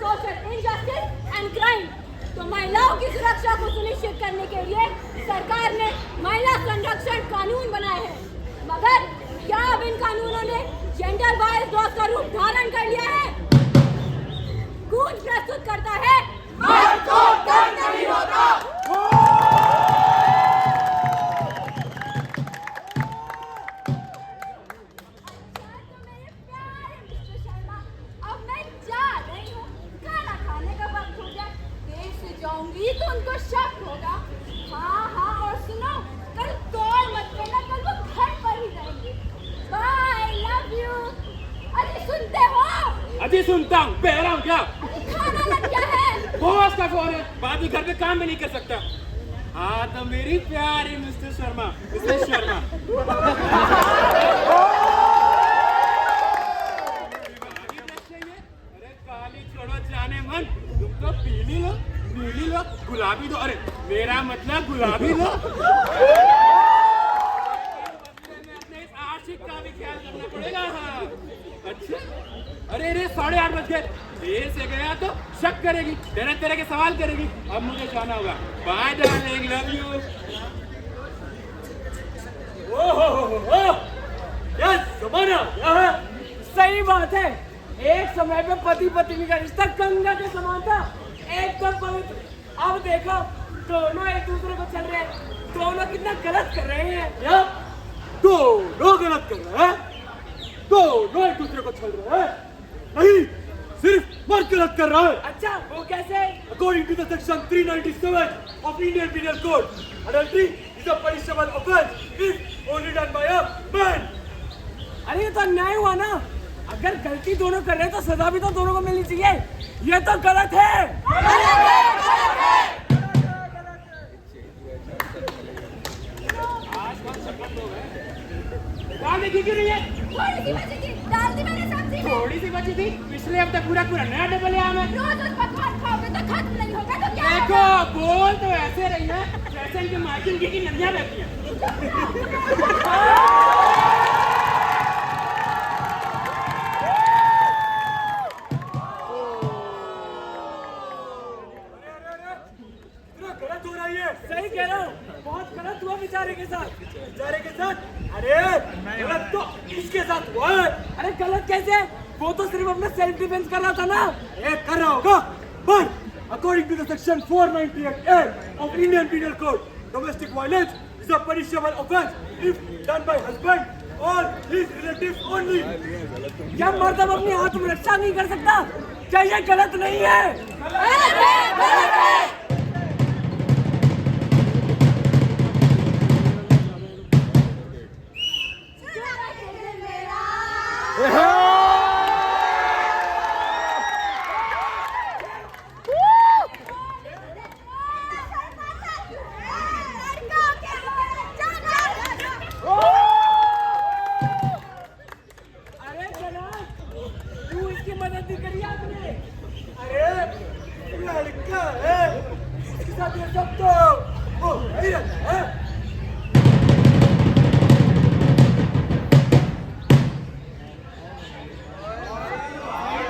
Social injustice and crime. तो महिलाओं की सुरक्षा को सुनिश्चित करने के लिए सरकार ने महिला संरक्षण कानून बनाए हैं। मगर क्या अब इन कानूनों ने जेंडर बायस लॉज का रूप धारण कर लिया है? गूंज प्रस्तुत करता है मर्द को दर्द नहीं होता। जाऊंगी तो उनको शक होगा। हाँ और सुनो, कल तोड़ मत करना, कल वो घर पर ही रहेंगी। Bye, love you. अजी सुनते हो? अजी सुनता हूँ, बहरा हूँ क्या? खाना लग गया है। बॉस का फोन है, बाद में घर पे काम भी नहीं कर सकता। हाँ तो मेरी प्यारी मिस्टर शर्मा, मिस्टर शर्मा। अरे काली छोड़ो जाने मन, तुम तो पीली लो, नीली लो, गुलाबी दो। अरे मेरा मतलब गुलाबी लो। अपने इस आशिक का भी ख्याल करना पड़ेगा। हाँ अच्छा, अरे 8:30 बज गए, देर से गया तो शक करेगी, तरह तरह के सवाल करेगी। अब मुझे जाना होगा। Bye darling, love you. Oh क्या जमाना है। सही बात है, एक समय पे पति पत्नी का रिश्ता गंगा के समान था, एकदम पवित्र। अब देखो दोनों एक दूसरे को चल रहे हैं, दोनों कितना गलत कर रहे हैं। क्या दोनों गलत कर रहे हैं? दोनों एक दूसरे को छल रहे हैं? नहीं, सिर्फ मर्द गलत कर रहा है। अच्छा वो कैसे? According to the section 397 of Indian Penal Code, adultery is a punishable offence if only done by a man. अरे ये तो अन्याय हुआ ना। अगर गलती दोनों कर रहे हैं तो सजा भी तो दोनों को मिलनी चाहिए। ये तो गलत है। दाल देखी क्यों नहीं है? थोड़ी सी बची थी, डाल दी मैंने सब्जी में। थोड़ी सी बची थी, पिछले हफ्ते पूरा नया डबल आम है। रोज उस पकवान खाओगे तो खत्म नहीं होगा तो क्या देखो होगा? बोल तो ऐसे रही है जैसे इनके मार्किंग की नदियां बहती हैं। गलत हो रही है। सही कह रहा हूँ, बहुत गलत हुआ बेचारे के साथ। बेचारे के साथ? अरे गलत तो इसके साथ हुआ है। अरे गलत कैसे? वो तो सिर्फ अपना सेल्फ डिफेंस कर रहा था ना। अरे कर रहा होगा, पर according to the section 498A of Indian Penal Code, domestic violence is a punishable offence if done by husband or his relatives only. क्या मर्द अब अपनी आत्मरक्षा नहीं कर सकता? क्या ये गलत नहीं है? अरे जनाब, क्यों इसकी मदद नहीं करी आपने? अरे लड़का है, इसके साथ ये सब तो वो नहीं रहता है।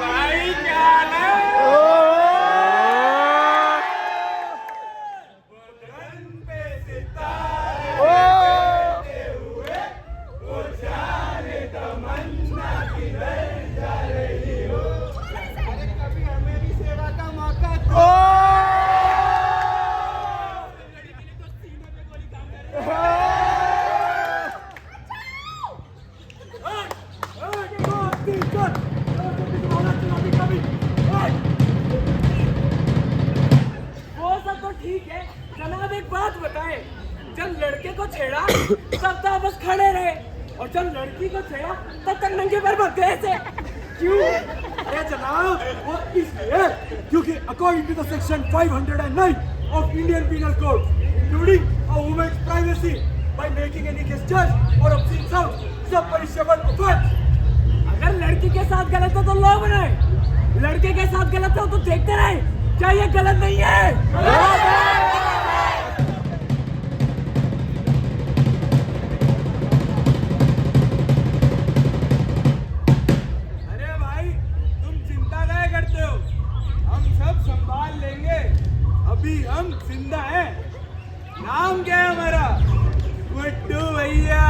भाई क्या है? बदन पे सितारे बैठे हुए, वो जाने तमन्ना किधर जा रही हो। अरे कभी हमें भी सेवा का मौका दो। लड़ी के लिए तो सीने पे गोली काम कर रही है। वो सब तो ठीक है जनाब, एक बात बताएं, जब लड़के को छेड़ा तब तो बस खड़े रहे, और जब लड़की को छेड़ा तब तक नंगे पैर भाग गए थे। क्यों? अरे जनाब वो इसलिए क्योंकि according to the section 509 of Indian Penal Code, including a woman's privacy by making any gestures or obscene sounds is a punishable offence. अगर लड़की के साथ गलत हो तो लो बनाए, लड़के के साथ गलत हो तो देखते रहे। क्या ये गलत नहीं है? भी हम जिंदा हैं। नाम क्या है हमारा? गुड्डू भैया।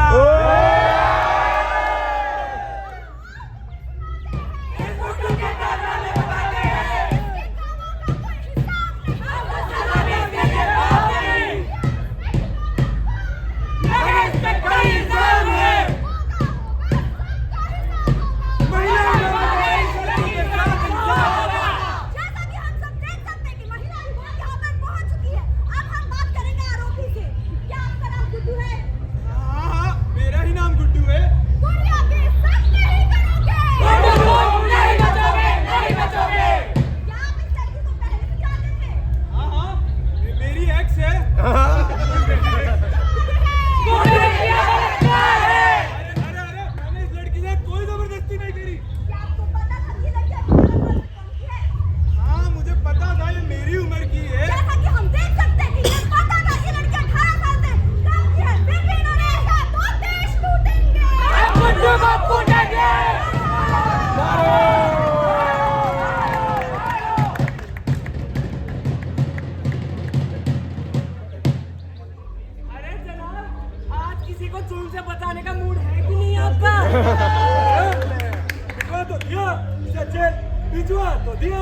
तो दिया।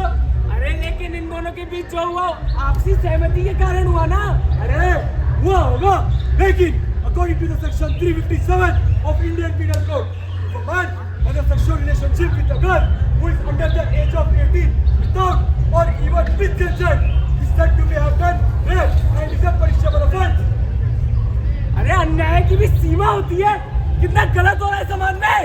अरे लेकिन इन दोनों के बीच जो हुआ आपसी सहमति के कारण हुआ ना। अरे हुआ होगा, लेकिन according to the section 357 of Indian Penal Code, if a man has a sexual relationship with a girl who is under the age of 18 without or even with consent is said to have done rape and is a punishable offense. अरे अन्याय की भी सीमा होती है। कितना गलत हो रहा है समाज में।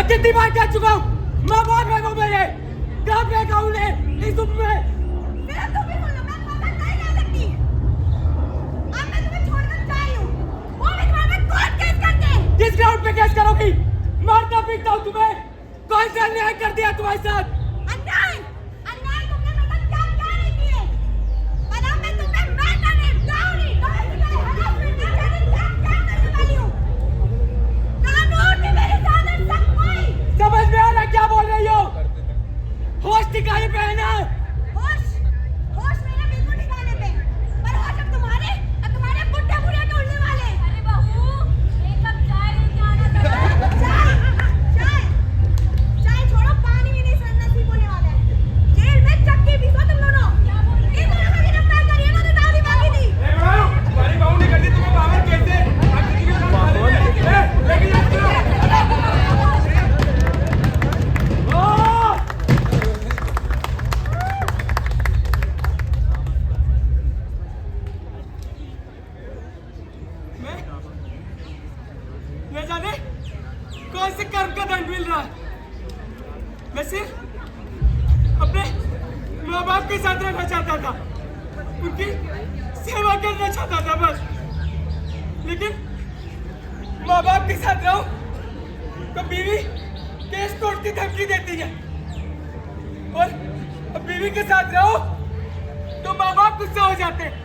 कितनी बार कह चुका हूँ, माँ बाप है वो मेरे, कहाँ फेंका उन्हें इस धूप में। मेरा तुम भी बोलो, मैं मौका नहीं ले सकती। अब मैं तुम्हें छोड़कर जा रही हूँ। वो भी तुम्हारे पे कोर्ट केस करके। किस ग्राउंड पे केस करोगी? मारता पीटता हूँ तुम्हें। कौन सा अन्याय कर दिया तुम्हारे साथ? अन्याय, अन्याय तुमने मेरे साथ क्या नहीं किए। पर अब मैं तुम्हें मैंने डाउरी, हरासमेंट क्या करने वाली हूँ। कानून भी मेरे साथ है, सब कोई। समझ में आ रहा क्या बोल रही हो? होश ठिकाने पे है ना? होश, होश मेरा बिल्कुल ठिकाने पे। पर होश अब तुम्हारे बुड्ढे बुढ़े के उड़ने वाले। अरे बहू, एक कप चाय लेके आना जरा। चाय छोड़ो, पानी भी नहीं नसीब होने वाला है। जेल में चक्की पीसो तुम दोनों। इन दोनों को गिरफ्तार करिए ना, तो दादी मांगी थी। तुम्हारी बहू ने कर दी तुम्हें पावर कैसे? लेकिन न जाने कौन से कर्म का दंड मिल रहा है। मैं सिर्फ अपने माँ बाप के साथ रहना चाहता था, उनकी सेवा करना चाहता था बस। लेकिन माँ बाप के साथ रहो तो बीवी केस कोर्ट की धमकी देती है, और बीवी के साथ रहो तो माँ बाप गुस्सा हो जाते हैं।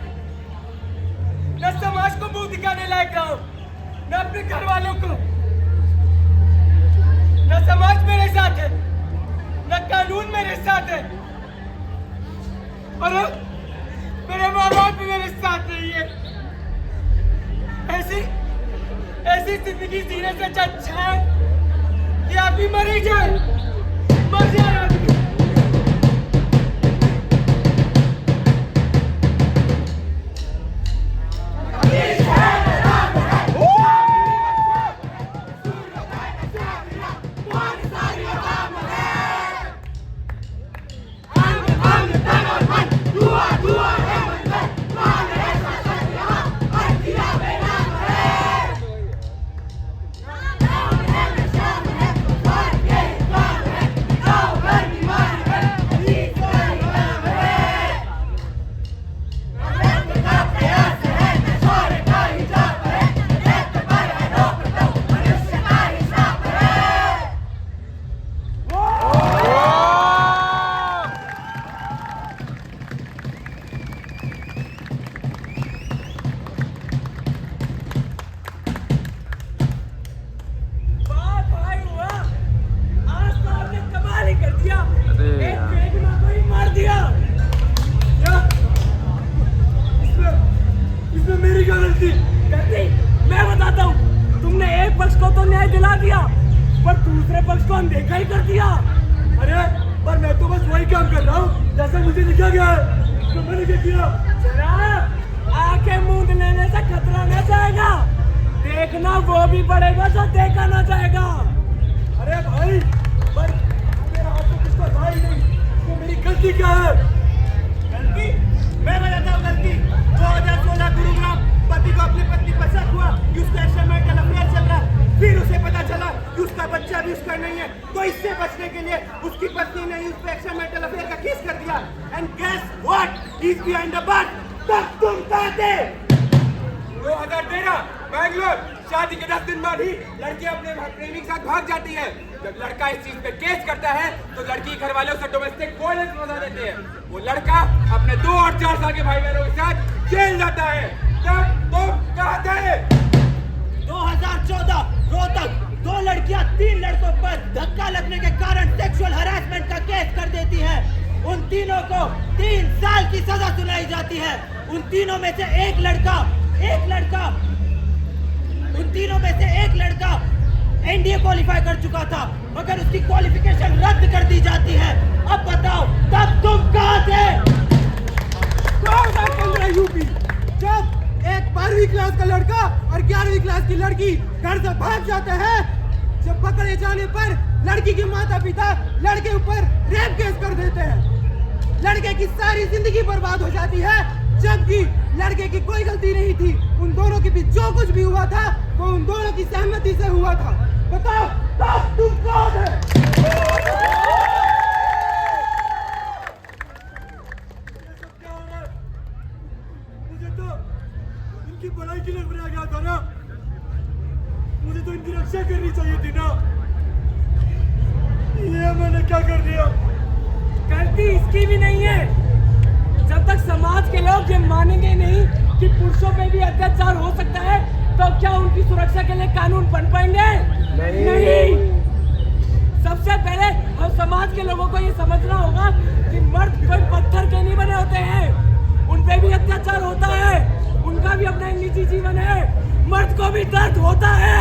न समाज को मुंह दिखाने लायक रहो, न अपने घर वालों को। न समाज मेरे साथ है, न कानून मेरे साथ है, और मेरे माँ बाप भी मेरे साथ नहीं है। ऐसी जिंदगी जीने से अच्छा है कि आप भी मर ही जाए, मर जाए आदमी। No! न्याय दिला दिया, पर दूसरे पक्ष को अनदेखा ही कर दिया। अरे पर मैं तो बस वही काम कर रहा हूँ जैसा मुझे लिखा गया है। तो मैंने क्या किया? जनाब, आके मूंद लेने से खतरा न जाएगा, देखना वो भी पड़ेगा जो देखा ना जाएगा। अरे भाई, पर मेरा हाथ तो कुछ तो था ही नहीं, तो मेरी गलती क्या है? गलती? मैं बताता हूँ गलती। 2016 गुरुग्राम, पति को अपनी पत्नी पर शक हुआ कि उसका एक्स्ट्रामैरिटल अफेयर चल रहा है। फिर उसे पता चला कि उसका बच्चा भी उसका नहीं है, तो इससे बचने के लिए उसकी पत्नी ने उस पर एक्स्ट्रामैरिटल अफेयर का केस कर दिया। And guess what? He is behind the bar. तब तुम कहाँ थे? 2013 बैंगलोर। शादी के 10 दिन बाद ही लड़की अपने प्रेमी के साथ भाग जाती है। जब लड़का इस चीज पे केस करता है तो लड़की घर वाले उसे डोमेस्टिक वायलेंस बता देते हैं। वो लड़का अपने 2 और 4 साल के भाई बहनों के साथ जेल जाता है। तब तुम कहाँ थे? 2014 रोहतक, 2 लड़कियां 3 लड़कों पर धक्का लगने के कारण सेक्सुअल हरासमेंट का केस कर देती है। उन तीनों को 3 साल की सजा सुनाई जाती है। उन तीनों में से एक लड़का एनडीए क्वालिफाई कर चुका था, मगर उसकी क्वालिफिकेशन रद्द कर दी जाती है। अब बताओ, तब तुम कहाँ थे? 2015 यूपी, जब एक 12वीं क्लास का लड़का और 11वीं क्लास की लड़की घर से भाग जाते हैं। जब पकड़े जाने पर लड़की के माता पिता लड़के ऊपर रेप केस कर देते हैं। लड़के की सारी जिंदगी बर्बाद हो जाती है, जबकि लड़के की कोई गलती नहीं थी। उन दोनों के बीच जो कुछ भी हुआ था वो उन दोनों की सहमति से हुआ था। बताओ, तब तुम कौन है? मुझे तो इनकी भलाई के लिए बनाया गया था ना, मुझे तो इनकी रक्षा करनी चाहिए थी ना। ये मैंने क्या कर दिया? गलती इसकी भी नहीं है। जब तक समाज के लोग ये मानेंगे नहीं कि पुरुषों पे भी अत्याचार हो सकता है, तो क्या उनकी सुरक्षा के लिए कानून बन पाएंगे? नहीं। सबसे पहले हम समाज के लोगों को ये समझना होगा कि मर्द कोई पत्थर के नहीं बने होते हैं। उन पे भी अत्याचार होता है, उनका भी अपना एक निजी जीवन है। मर्द को भी दर्द होता है।